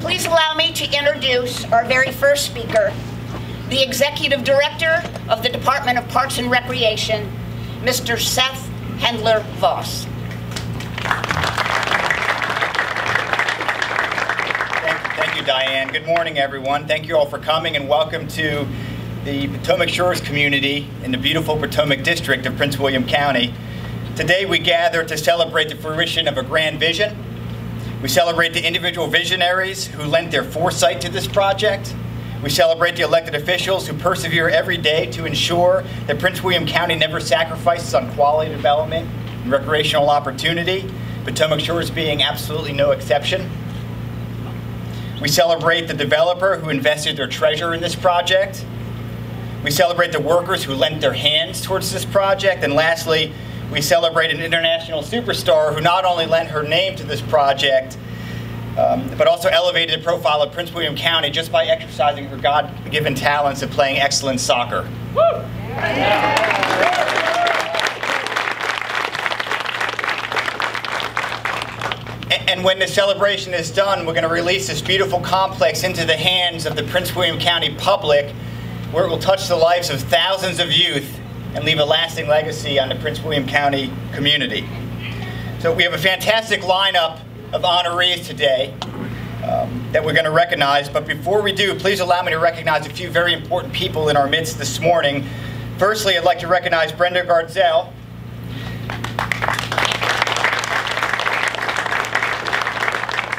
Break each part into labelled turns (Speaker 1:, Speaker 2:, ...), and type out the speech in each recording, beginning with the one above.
Speaker 1: please allow me to introduce our very first speaker, the Executive Director of the Department of Parks and Recreation, Mr. Seth Foss.
Speaker 2: Thank you, Diane. Good morning, everyone. Thank you all for coming, and welcome to the Potomac Shores community in the beautiful Potomac District of Prince William County. Today we gather to celebrate the fruition of a grand vision. We celebrate the individual visionaries who lent their foresight to this project. We celebrate the elected officials who persevere every day to ensure that Prince William County never sacrifices on quality development and recreational opportunity, Potomac Shores being absolutely no exception. We celebrate the developer who invested their treasure in this project. We celebrate the workers who lent their hands towards this project. And lastly, we celebrate an international superstar who not only lent her name to this project, but also elevated the profile of Prince William County just by exercising her God-given talents of playing excellent soccer. Woo! And when the celebration is done, we're going to release this beautiful complex into the hands of the Prince William County public, where it will touch the lives of thousands of youth and leave a lasting legacy on the Prince William County community. So we have a fantastic lineup of honorees today that we're going to recognize. But before we do, please allow me to recognize a few very important people in our midst this morning. Firstly, I'd like to recognize Brenda Gardzell.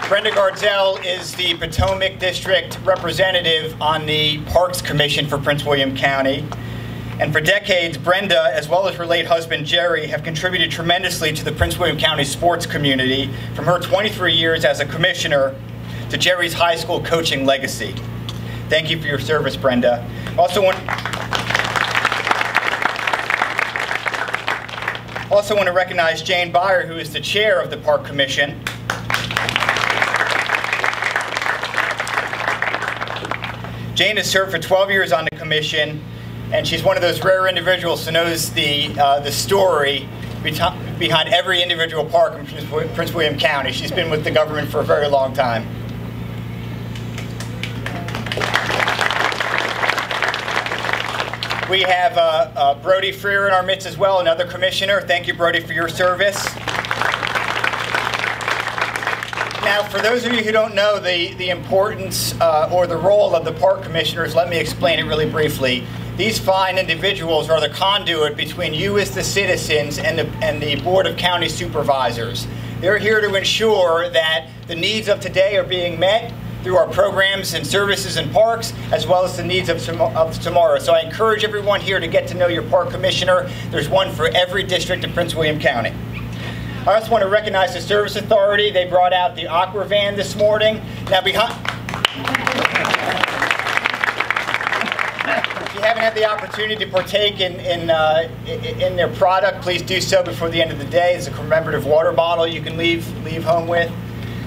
Speaker 2: Brenda Gardzell is the Potomac District representative on the Parks Commission for Prince William County. And for decades, Brenda, as well as her late husband, Jerry, have contributed tremendously to the Prince William County sports community, from her 23 years as a commissioner to Jerry's high school coaching legacy. Thank you for your service, Brenda. Also want to recognize Jane Byer, who is the chair of the Park Commission. Jane has served for 12 years on the commission, and she's one of those rare individuals who knows the story behind every individual park in Prince William County. She's been with the government for a very long time. We have Brody Freer in our midst as well, another commissioner. Thank you, Brody, for your service. Now, for those of you who don't know the importance or the role of the park commissioners, let me explain it really briefly. These fine individuals are the conduit between you as the citizens and the Board of County Supervisors. They're here to ensure that the needs of today are being met through our programs and services and parks, as well as the needs of tomorrow. So I encourage everyone here to get to know your park commissioner. There's one for every district in Prince William County. I also want to recognize the Service Authority. They brought out the Aqua Van this morning. Now, if you haven't had the opportunity to partake in their product, please do so before the end of the day. It's a commemorative water bottle you can leave home with.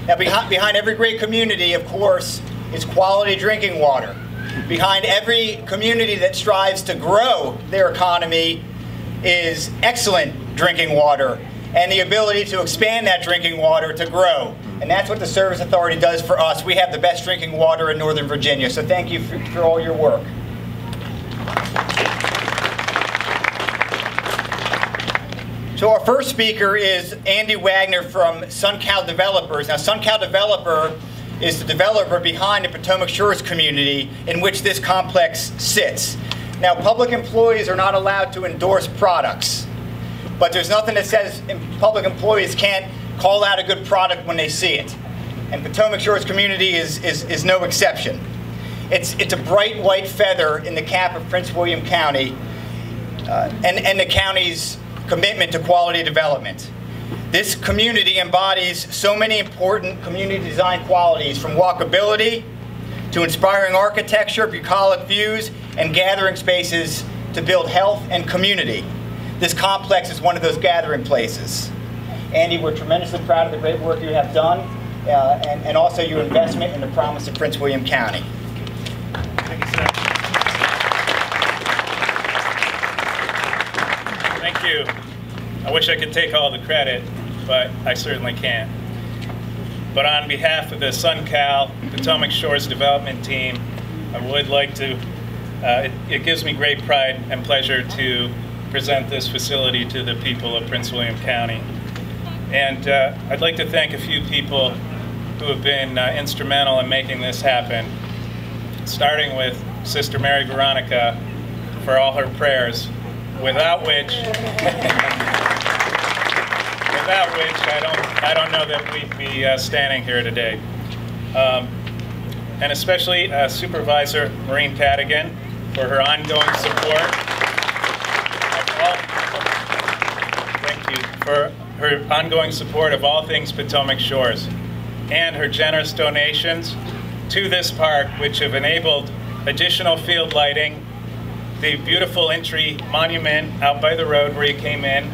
Speaker 2: Now, behind every great community, of course, is quality drinking water. Behind every community that strives to grow their economy is excellent drinking water, and the ability to expand that drinking water to grow. And that's what the Service Authority does for us. We have the best drinking water in Northern Virginia, so thank you for all your work. So our first speaker is Andy Wagner from SunCal Developers. Now, SunCal Developer is the developer behind the Potomac Shores community in which this complex sits. Now, public employees are not allowed to endorse products, but there's nothing that says public employees can't call out a good product when they see it. And Potomac Shores community is no exception. It's a bright white feather in the cap of Prince William County and the county's commitment to quality development. This community embodies so many important community design qualities, from walkability to inspiring architecture, bucolic views, and gathering spaces to build health and community. This complex is one of those gathering places. Andy, we're tremendously proud of the great work you have done and also your investment in the promise of Prince William County.
Speaker 3: Thank you, Seth. Thank you. I wish I could take all the credit, but I certainly can't. But on behalf of the SunCal Potomac Shores Development Team, I would like to, it gives me great pride and pleasure to present this facility to the people of Prince William County. And I'd like to thank a few people who have been instrumental in making this happen, starting with Sister Mary Veronica for all her prayers, without which I don't know that we'd be standing here today. And especially Supervisor Maureen Cadigan for her ongoing support. Thank you for her ongoing support of all things Potomac Shores and her generous donations to this park, which have enabled additional field lighting, the beautiful entry monument out by the road where you came in,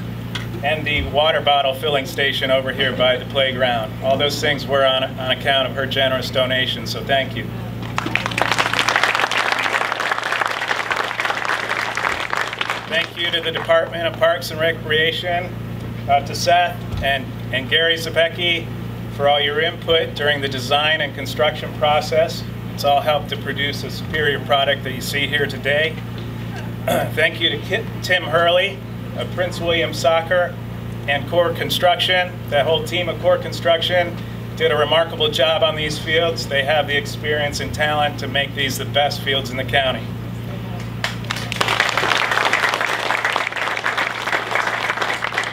Speaker 3: and the water bottle filling station over here by the playground. All those things were on account of her generous donations, so thank you. Thank you to the Department of Parks and Recreation, to Seth and Gary Zabecki for all your input during the design and construction process. It's all helped to produce a superior product that you see here today. Thank you to Tim Hurley of Prince William Soccer and Core Construction. That whole team of Core Construction did a remarkable job on these fields. They have the experience and talent to make these the best fields in the county.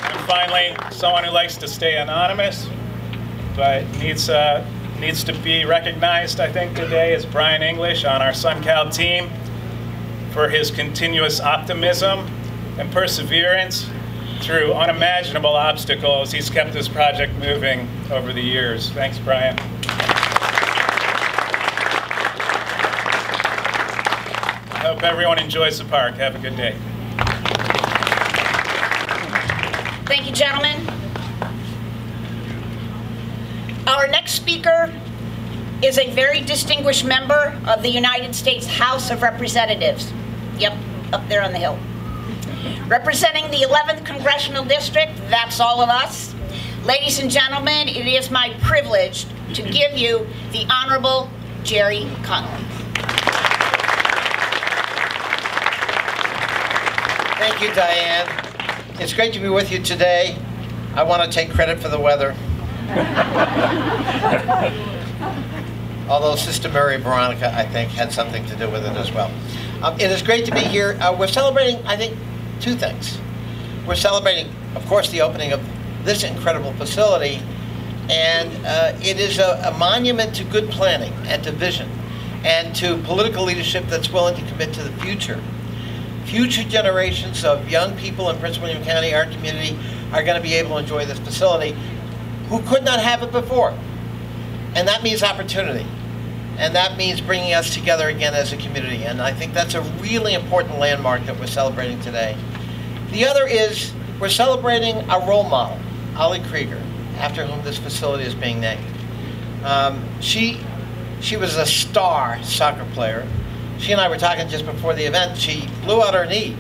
Speaker 3: And finally, someone who likes to stay anonymous but needs to be recognized, I think, today is Brian English on our SunCal team for his continuous optimism and perseverance through unimaginable obstacles. He's kept this project moving over the years. Thanks, Brian. I hope everyone enjoys the park. Have a good day.
Speaker 1: Thank you, gentlemen. Our next speaker is a very distinguished member of the United States House of Representatives. Yep, up there on the hill. Representing the 11th Congressional District, that's all of us. Ladies and gentlemen, it is my privilege to give you the Honorable Jerry Conley.
Speaker 4: Thank you, Diane. It's great to be with you today. I want to take credit for the weather. Although Sister Mary Veronica, I think, had something to do with it as well. It is great to be here. We're celebrating, I think, two things. We're celebrating, of course, the opening of this incredible facility, and it is a monument to good planning and to vision and to political leadership that's willing to commit to the future. Future generations of young people in Prince William County, our community, are going to be able to enjoy this facility who could not have it before. And that means opportunity. And that means bringing us together again as a community. And I think that's a really important landmark that we're celebrating today. The other is we're celebrating a role model, Ali Krieger, after whom this facility is being named. She was a star soccer player. She and I were talking just before the event. She blew out her knee.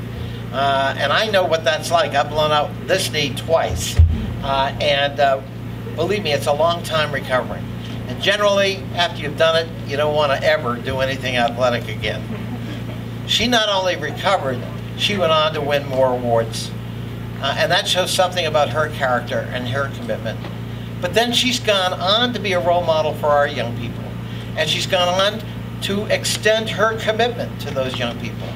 Speaker 4: And I know what that's like. I've blown out this knee twice. Believe me, it's a long time recovering. And generally, after you've done it, you don't want to ever do anything athletic again. She not only recovered, she went on to win more awards. And that shows something about her character and her commitment. But then she's gone on to be a role model for our young people. And she's gone on to extend her commitment to those young people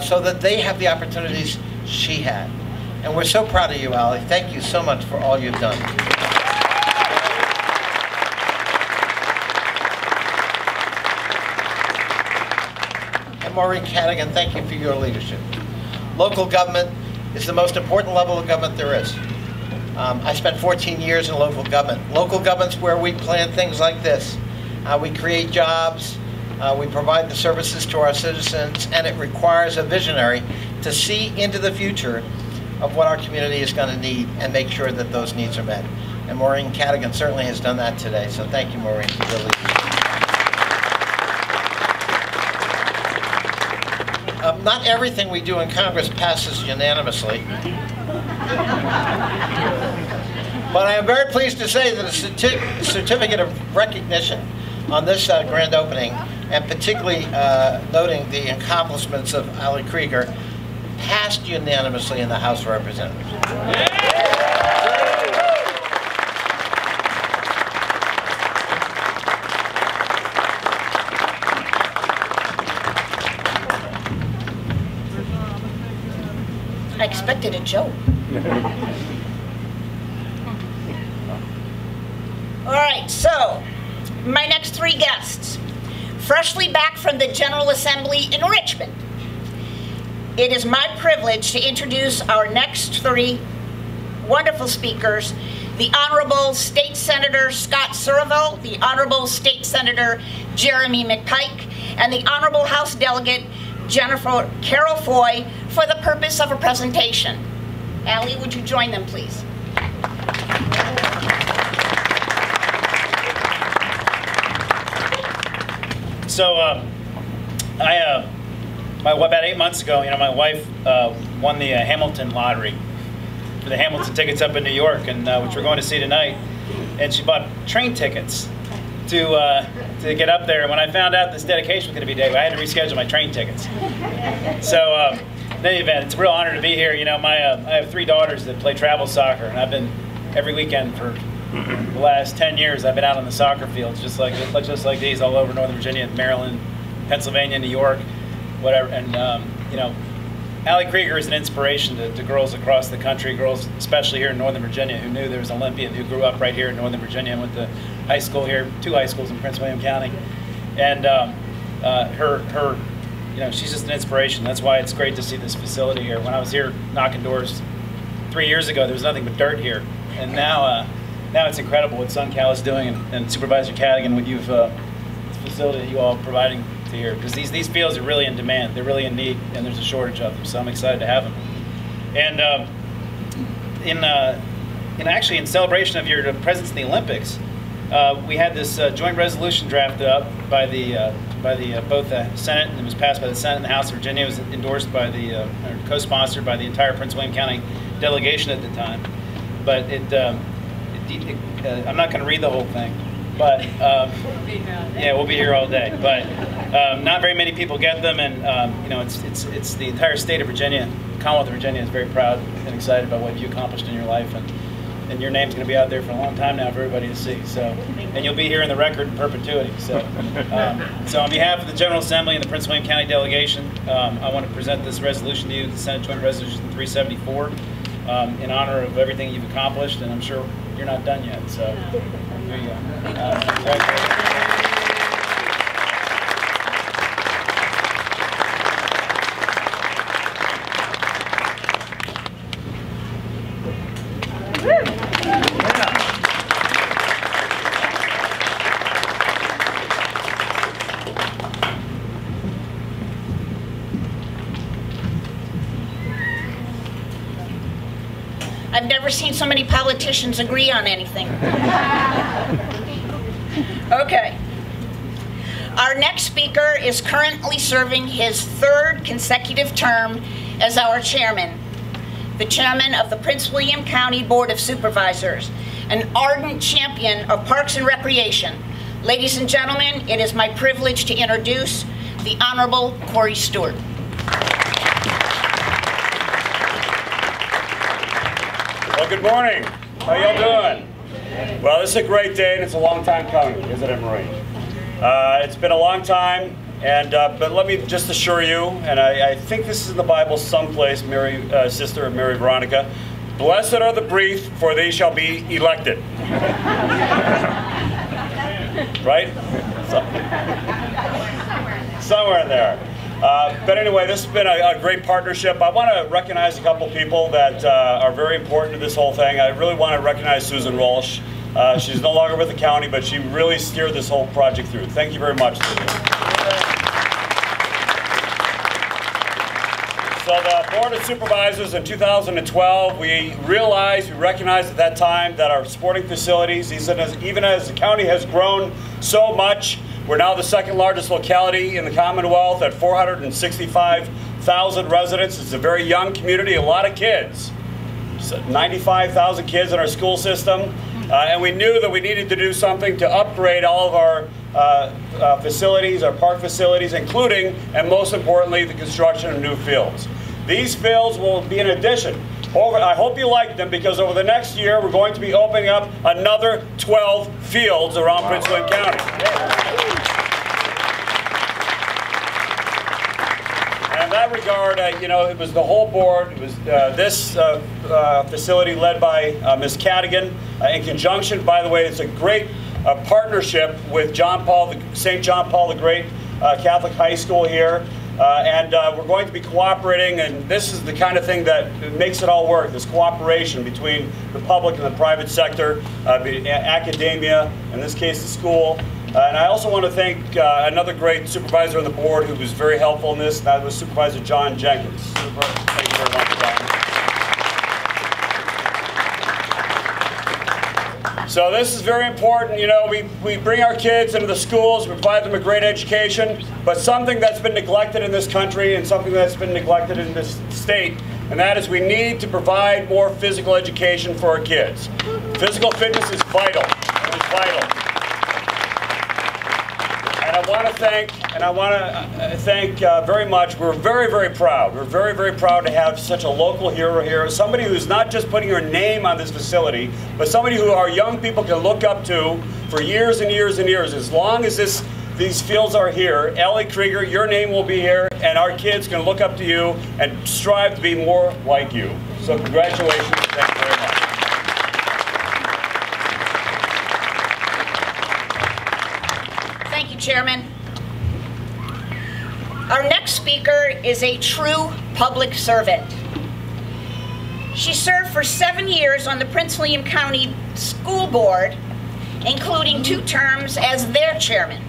Speaker 4: so that they have the opportunities she had. And we're so proud of you, Ali. Thank you so much for all you've done. Maureen Cadigan, thank you for your leadership. Local government is the most important level of government there is. I spent 14 years in local government. Local government's where we plan things like this. We create jobs, we provide the services to our citizens, and it requires a visionary to see into the future of what our community is going to need and make sure that those needs are met. And Maureen Cadigan certainly has done that today, so thank you, Maureen, for your leadership. Not everything we do in Congress passes unanimously. But I am very pleased to say that a certificate of recognition on this grand opening, and particularly noting the accomplishments of Ali Krieger, passed unanimously in the House of Representatives.
Speaker 1: I expected a joke. All right, so my next three guests, freshly back from the General Assembly in Richmond. It is my privilege to introduce our next three wonderful speakers, the Honorable State Senator Scott Surville, the Honorable State Senator Jeremy McPike, and the Honorable House Delegate Jennifer Carol Foy, for the purpose of a presentation. Ali, would you join them, please?
Speaker 3: So, about 8 months ago, my wife won the Hamilton lottery for the Hamilton tickets up in New York, and which we're going to see tonight. And she bought train tickets to get up there. And when I found out this dedication was going to be day, I had to reschedule my train tickets. So, in any event, it's a real honor to be here. I have 3 daughters that play travel soccer, and I've been every weekend for the last 10 years. I've been out on the soccer fields, just like these, all over Northern Virginia, Maryland, Pennsylvania, New York, whatever. And Ali Krieger is an inspiration to girls across the country, girls especially here in Northern Virginia, who knew there was an Olympian who grew up right here in Northern Virginia and went to high school here, 2 high schools in Prince William County. And she's just an inspiration. That's why it's great to see this facility here. When I was here knocking doors 3 years ago, there was nothing but dirt here, and now it's incredible what SunCal is doing, and Supervisor Cadigan, what you've this facility that you all are providing to here, because these fields are really in demand. They're really in need, and there's a shortage of them. So I'm excited to have them. And actually in celebration of your presence in the Olympics, we had this joint resolution drafted up by both the Senate, and it was passed by the Senate and the House of Virginia. It was endorsed by or co-sponsored by the entire Prince William County delegation at the time. But I'm not going to read the whole thing, but yeah, we'll be here all day. But not very many people get them, and it's the entire state of Virginia, Commonwealth of Virginia, is very proud and excited about what you accomplished in your life, and your name's going to be out there for a long time now for everybody to see. So, and you'll be here in the record in perpetuity. So, so on behalf of the General Assembly and the Prince William County delegation, I want to present this resolution to you, the Senate Joint Resolution 374, in honor of everything you've accomplished, and I'm sure you're not done yet. So, here you go. Congratulations.
Speaker 1: I've never seen so many politicians agree on anything. Okay. Our next speaker is currently serving his 3rd consecutive term as our chairman, the chairman of the Prince William County Board of Supervisors, an ardent champion of Parks and Recreation. Ladies and gentlemen, it is my privilege to introduce the Honorable Corey Stewart.
Speaker 5: Well, good morning. How y'all doing? Well, this is a great day, and it's a long time coming, isn't it, Marie? It's been a long time, and but let me just assure you, and I think this is in the Bible someplace, Mary, sister of Mary Veronica, blessed are the brief, for they shall be elected. Right? Somewhere in there. But anyway, this has been a great partnership. I want to recognize a couple people that are very important to this whole thing. I really want to recognize Susan Walsh. She's no longer with the county, but she really steered this whole project through. Thank you very much, Susan. So the Board of Supervisors in 2012, we recognized at that time that our sporting facilities, even as the county has grown so much, we're now the 2nd largest locality in the Commonwealth at 465,000 residents. It's a very young community, a lot of kids. 95,000 kids in our school system, and we knew that we needed to do something to upgrade all of our facilities, our park facilities, including, and most importantly, the construction of new fields. These fields will be an addition. I hope you like them, because over the next year we're going to be opening up another 12 fields around Prince William County. And in that regard, you know, it was the whole board. It was this facility led by Ms. Cadigan, in conjunction, by the way, it's a great partnership with St. John Paul the Great Catholic High School here. And we're going to be cooperating, and this is the kind of thing that makes it all work, this cooperation between the public and the private sector, academia, in this case the school. And I also want to thank another great supervisor on the board who was very helpful in this, and that was Supervisor John Jenkins. Thank you very much, John. So this is very important. You know, we bring our kids into the schools, we provide them a great education, but something that's been neglected in this country and something that's been neglected in this state, and that is we need to provide more physical education for our kids. Physical fitness is vital. It is vital. And I want to thank very much. We're very, very proud. We're very, very proud to have such a local hero here, somebody who's not just putting her name on this facility, but somebody who our young people can look up to for years and years and years. As long as these fields are here, Ali Krieger, your name will be here, and our kids can look up to you and strive to be more like you. So congratulations. Thank you very much.
Speaker 1: Thank you, Chairman. Our next speaker is a true public servant. She served for 7 years on the Prince William County School Board, including 2 terms as their chairman.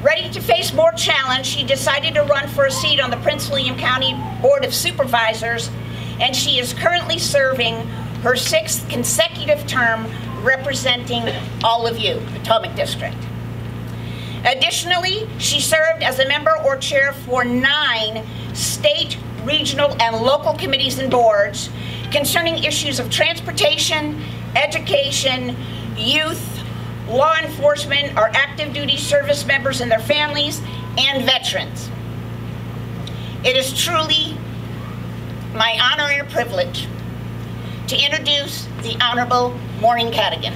Speaker 1: Ready to face more challenge, she decided to run for a seat on the Prince William County Board of Supervisors, and she is currently serving her 6th consecutive term representing all of you, Potomac District. Additionally, she served as a member or chair for 9 state, regional, and local committees and boards concerning issues of transportation, education, youth, law enforcement, our active duty service members and their families, and veterans. It is truly my honor and privilege to introduce the Honorable Maureen Cadigan.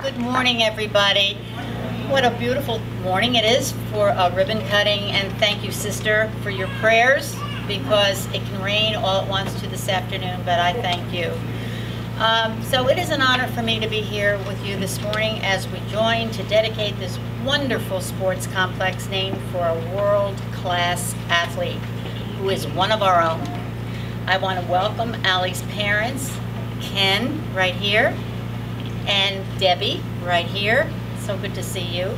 Speaker 6: Good morning, everybody. What a beautiful morning it is for a ribbon cutting, and thank you, sister, for your prayers, because it can rain all at once to this afternoon, but I thank you. So it is an honor for me to be here with you this morning as we join to dedicate this wonderful sports complex named for a world-class athlete who is one of our own. I want to welcome Ali's parents, Ken, right here, and Debbie, right here. So good to see you.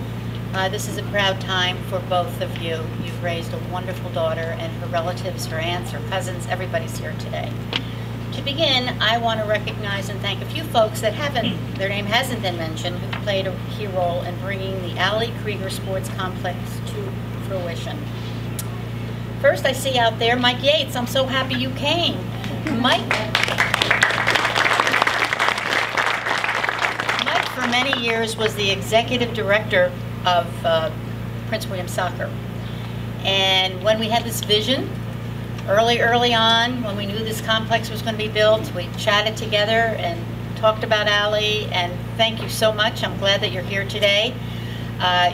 Speaker 6: This is a proud time for both of you. You've raised a wonderful daughter, and her relatives, her aunts, her cousins, everybody's here today. To begin, I want to recognize and thank a few folks that their name hasn't been mentioned, who played a key role in bringing the Ali Krieger Sports Complex to fruition. First, I see out there Mike Yates. I'm so happy you came. Mike for many years was the executive director of Prince William Soccer. And when we had this vision, early on, when we knew this complex was going to be built, we chatted together and talked about Ali, and thank you so much. I'm glad that you're here today.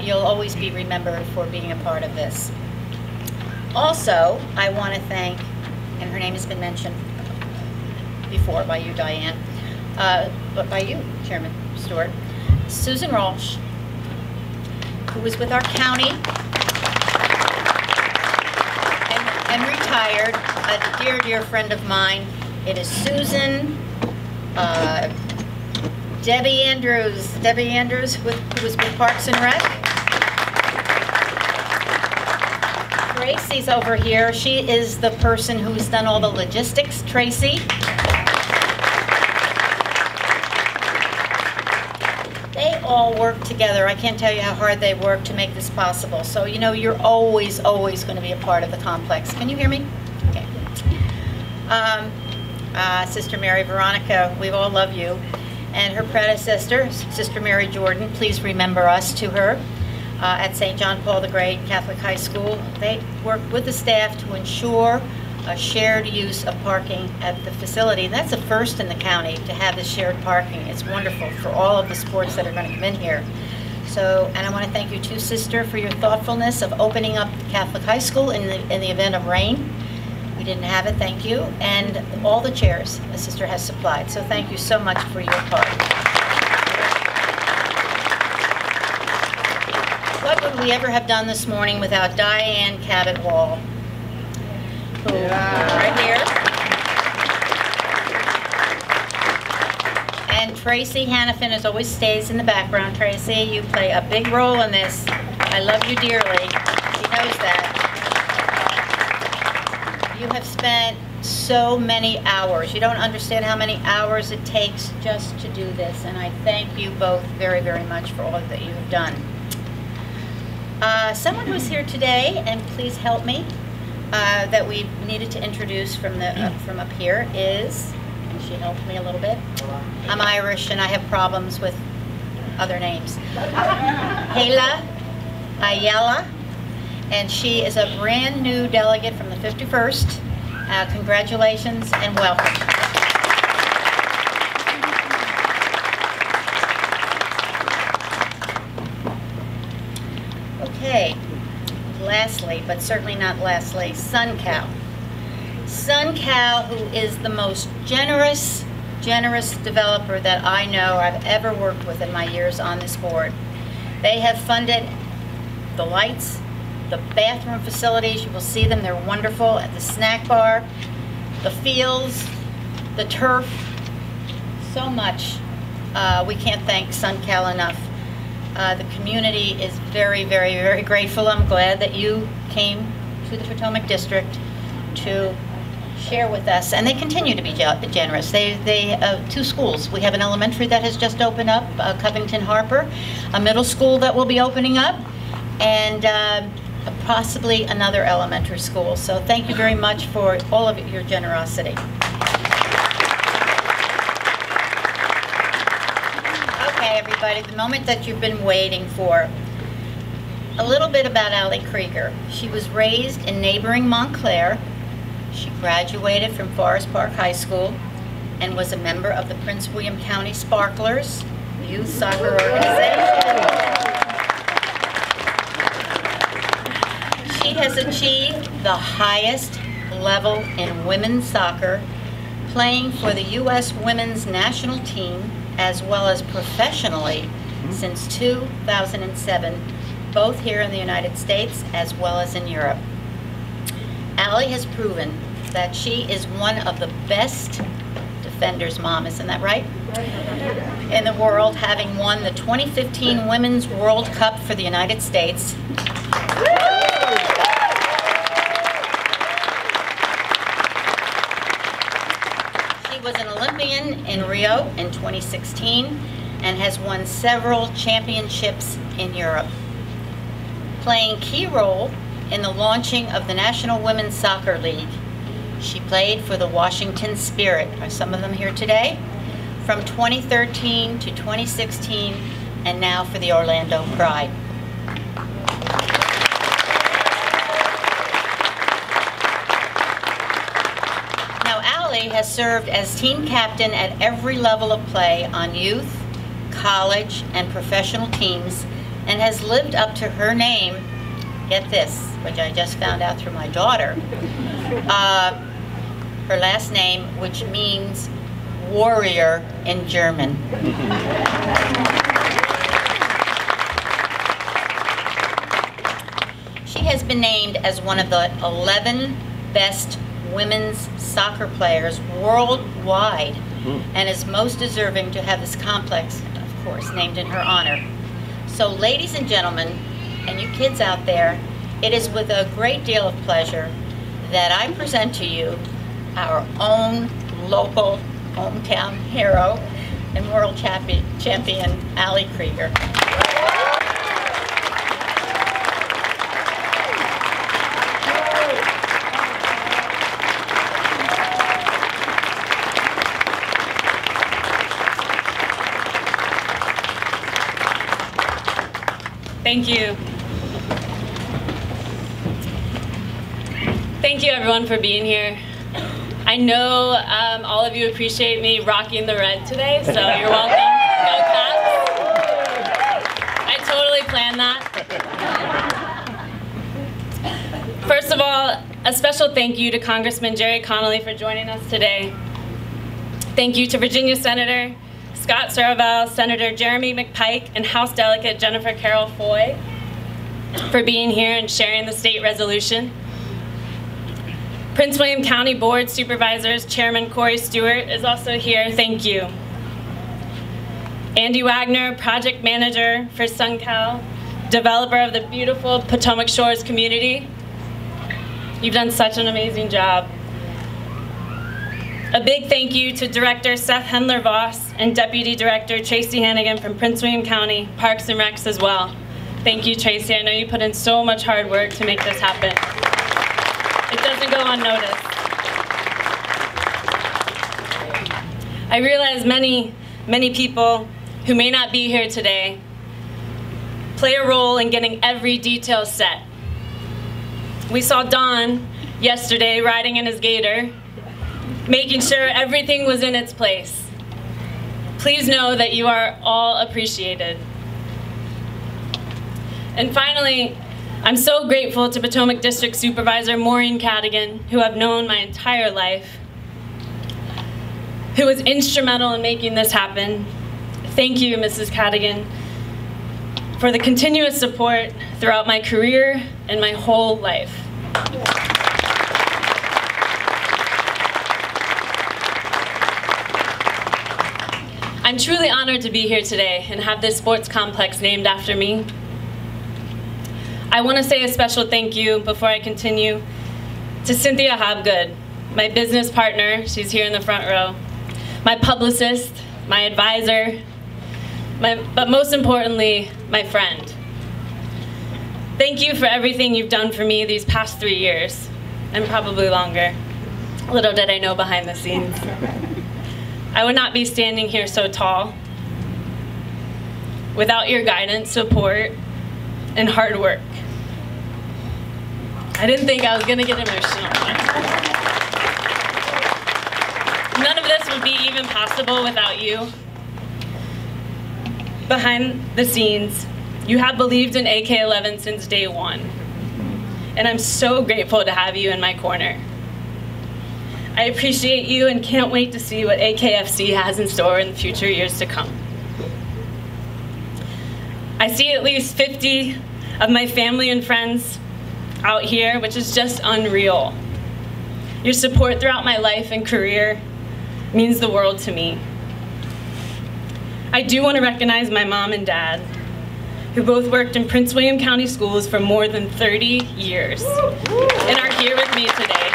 Speaker 6: You'll always be remembered for being a part of this. Also, I want to thank, and her name has been mentioned before by you, Diane, but by you, Chairman Stewart, Susan Walsh, who was with our county and retired, a dear, dear friend of mine. It is Susan, Debbie Andrews, who was with Parks and Rec. Tracy's over here. She is the person who's done all the logistics, Tracy. They all all work together. I can't tell you how hard they work to make this possible. So, you know, you're always, always going to be a part of the complex. Can you hear me? Okay. Sister Mary Veronica, we all love you. And her predecessor, Sister Mary Jordan, please remember us to her. At St. John Paul the Great Catholic High School, they work with the staff to ensure a shared use of parking at the facility. And that's the first in the county to have this shared parking. It's wonderful for all of the sports that are going to come in here. So, and I want to thank you too, Sister, for your thoughtfulness of opening up Catholic High School in the event of rain. We didn't have it, thank you. And all the chairs the Sister has supplied. So thank you so much for your part. What would we ever have done this morning without Diane Cabot-Wall? Who, right here. And Tracy Hannafin, as always, stays in the background. Tracy, you play a big role in this. I love you dearly. She knows that. You have spent so many hours. You don't understand how many hours it takes just to do this. And I thank you both very, very much for all that you have done. Someone who's here today, and please help me, that we needed to introduce from up here is, and she helped me a little bit. I'm Irish and I have problems with other names. Hela Ayala, and she is a brand new delegate from the 51st. Congratulations and welcome. Okay, lastly, but certainly not lastly, Sun Cal. Sun Cal, who is the most generous developer that I know I've ever worked with in my years on this board. They have funded the lights, the bathroom facilities, you will see them, they're wonderful, at the snack bar, the fields, the turf, so much. We can't thank Sun Cal enough. The community is very, very, very grateful. I'm glad that you came to the Potomac District to share with us, and they continue to be generous. They two schools. We have an elementary that has just opened up, Covington Harper, a middle school that will be opening up, and possibly another elementary school. So thank you very much for all of your generosity. Okay, everybody, the moment that you've been waiting for. A little bit about Ali Krieger. She was raised in neighboring Montclair. She graduated from Forest Park High School and was a member of the Prince William County Sparklers youth soccer organization. She has achieved the highest level in women's soccer, playing for the U.S. women's national team as well as professionally since 2007, both here in the United States as well as in Europe. Ali has proven that she is one of the best defenders, Mom, isn't that right? In the world, having won the 2015 Women's World Cup for the United States. She was an Olympian in Rio in 2016 and has won several championships in Europe, playing key role in the launching of the National Women's Soccer League. She played for the Washington Spirit, are some of them here today, from 2013 to 2016, and now for the Orlando Pride. Now, Ali has served as team captain at every level of play on youth, college, and professional teams, and has lived up to her name, get this, which I just found out through my daughter, her last name, which means warrior in German. She has been named as one of the 11 best women's soccer players worldwide and is most deserving to have this complex, of course, named in her honor. So ladies and gentlemen, and you kids out there, it is with a great deal of pleasure that I present to you our own local hometown hero, and world champion Ali Krieger.
Speaker 7: Thank you. Thank you everyone for being here. I know all of you appreciate me rocking the red today, so you're welcome. Go Cats. I totally planned that. First of all, a special thank you to Congressman Jerry Connolly for joining us today. Thank you to Virginia Senator Scott Saravel, Senator Jeremy McPike, and House Delegate Jennifer Carroll Foy for being here and sharing the state resolution. Prince William County Board Supervisors Chairman Corey Stewart is also here. Thank you. Andy Wagner, Project Manager for SunCal, developer of the beautiful Potomac Shores community. You've done such an amazing job. A big thank you to Director Seth Hendler-Voss and Deputy Director Tracy Hannigan from Prince William County Parks and Recs as well. Thank you, Tracy. I know you put in so much hard work to make this happen. It doesn't go unnoticed. I realize many people who may not be here today play a role in getting every detail set. We saw Don yesterday riding in his gator, making sure everything was in its place. Please know that you are all appreciated. And finally, I'm so grateful to Potomac District Supervisor Maureen Cadigan, who I've known my entire life, who was instrumental in making this happen. Thank you, Mrs. Cadigan, for the continuous support throughout my career and my whole life. I'm truly honored to be here today and have this sports complex named after me. I want to say a special thank you before I continue to Cynthia Hobgood, my business partner, she's here in the front row, my publicist, my advisor, but most importantly, my friend. Thank you for everything you've done for me these past 3 years, and probably longer. Little did I know behind the scenes. I would not be standing here so tall without your guidance, support, and hard work. I didn't think I was gonna get emotional. None of this would be even possible without you. Behind the scenes, you have believed in AK-11 since day one, and I'm so grateful to have you in my corner. I appreciate you and can't wait to see what AKFC has in store in the future years to come. I see at least 50 of my family and friends out here, which is just unreal. Your support throughout my life and career means the world to me. I do want to recognize my mom and dad, who both worked in Prince William County schools for more than 30 years and are here with me today.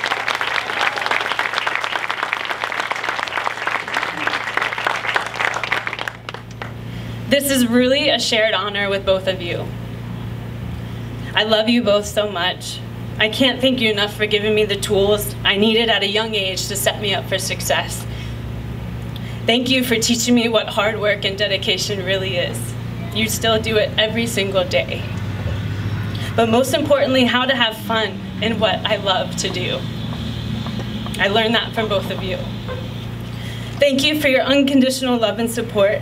Speaker 7: This is really a shared honor with both of you. I love you both so much. I can't thank you enough for giving me the tools I needed at a young age to set me up for success. Thank you for teaching me what hard work and dedication really is. You still do it every single day. But most importantly, how to have fun in what I love to do. I learned that from both of you. Thank you for your unconditional love and support.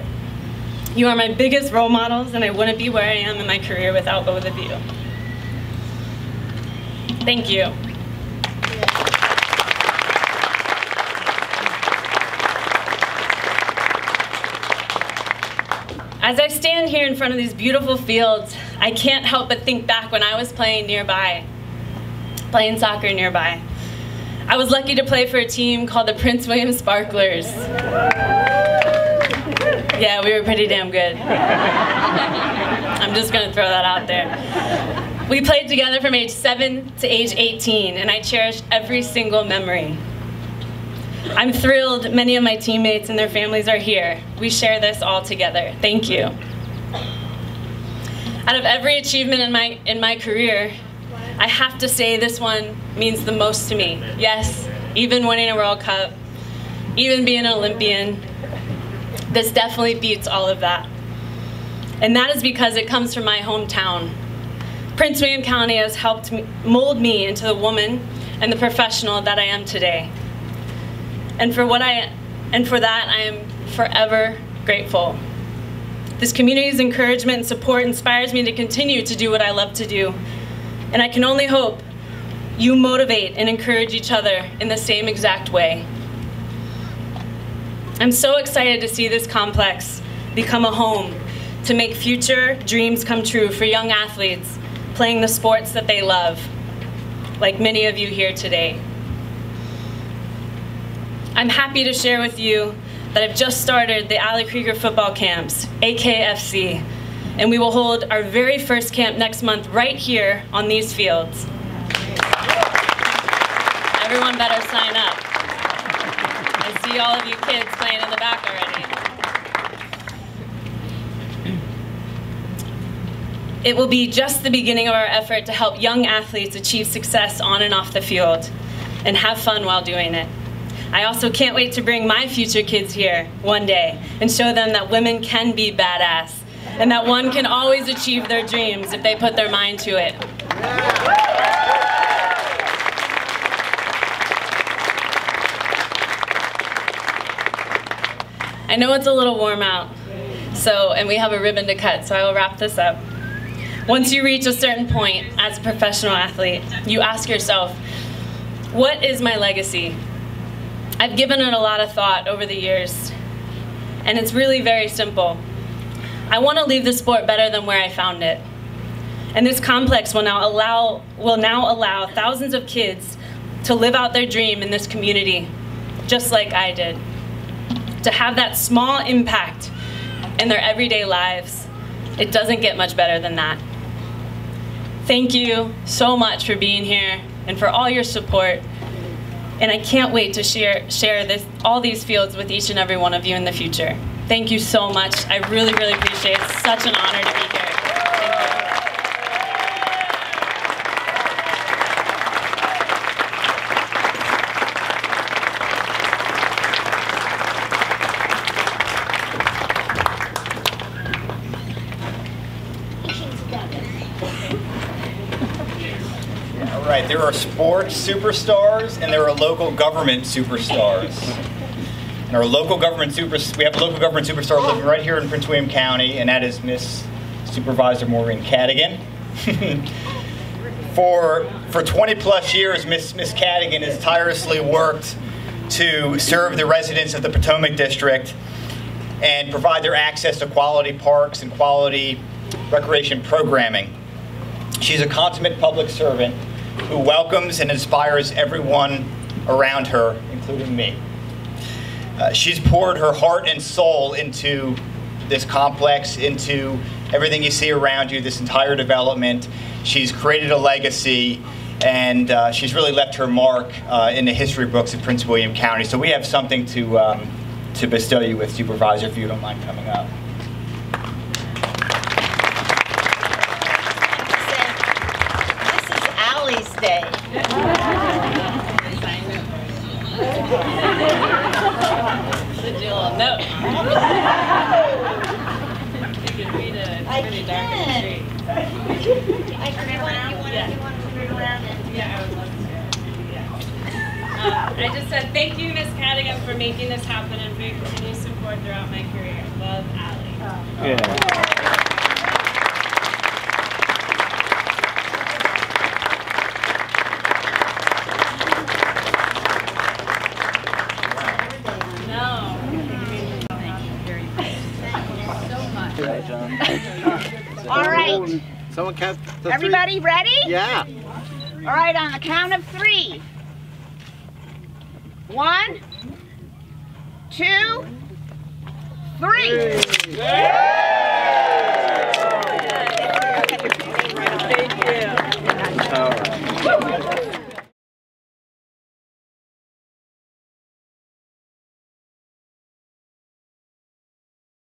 Speaker 7: You are my biggest role models, and I wouldn't be where I am in my career without both of you. Thank you. As I stand here in front of these beautiful fields, I can't help but think back when I was playing soccer nearby. I was lucky to play for a team called the Prince William Sparklers. Yeah, we were pretty damn good. I'm just gonna throw that out there. We played together from age 7 to age 18, and I cherish every single memory. I'm thrilled many of my teammates and their families are here. We share this all together. Thank you. Out of every achievement in my career, I have to say this one means the most to me. Yes, even winning a World Cup, even being an Olympian, this definitely beats all of that. And that is because it comes from my hometown. Prince William County has helped mold me into the woman and the professional that I am today. And for that, I am forever grateful. This community's encouragement and support inspires me to continue to do what I love to do. And I can only hope you motivate and encourage each other in the same exact way. I'm so excited to see this complex become a home to make future dreams come true for young athletes playing the sports that they love, like many of you here today. I'm happy to share with you that I've just started the Ali Krieger football camps, AKFC, and we will hold our very first camp next month right here on these fields. Everyone better sign up. I see all of you kids playing in the back already. It will be just the beginning of our effort to help young athletes achieve success on and off the field and have fun while doing it. I also can't wait to bring my future kids here one day and show them that women can be badass and that one can always achieve their dreams if they put their mind to it. I know it's a little warm out, and we have a ribbon to cut, so I will wrap this up. Once you reach a certain point as a professional athlete, you ask yourself, what is my legacy? I've given it a lot of thought over the years, and it's really very simple. I want to leave the sport better than where I found it. And this complex will now allow thousands of kids to live out their dream in this community, just like I did. To have that small impact in their everyday lives, it doesn't get much better than that. Thank you so much for being here and for all your support. And I can't wait to share all these fields with each and every one of you in the future. Thank you so much. I really, really appreciate it. It's such an honor to be here.
Speaker 2: There are sports superstars and there are local government superstars. And our local government we have a local government superstar living right here in Prince William County, and that is Miss Supervisor Maureen Cadigan. For 20 plus years, Miss Cadigan has tirelessly worked to serve the residents of the Potomac District and provide their access to quality parks and quality recreation programming. She's a consummate public servant who welcomes and inspires everyone around her, including me. She's poured her heart and soul into this complex, into everything you see around you, this entire development. She's created a legacy, and she's really left her mark in the history books of Prince William County. So we have something to bestow you with, Supervisor, if you don't mind coming up.
Speaker 1: Day.
Speaker 7: No.
Speaker 1: I can.
Speaker 7: I just said thank you, Miss Cadigan, for making this happen and for your continued support throughout my career. Love, Ali.
Speaker 1: All right.
Speaker 4: Someone count the
Speaker 1: Everybody ready?
Speaker 4: Yeah.
Speaker 1: All right, on the count of 3. 1, 2, 3.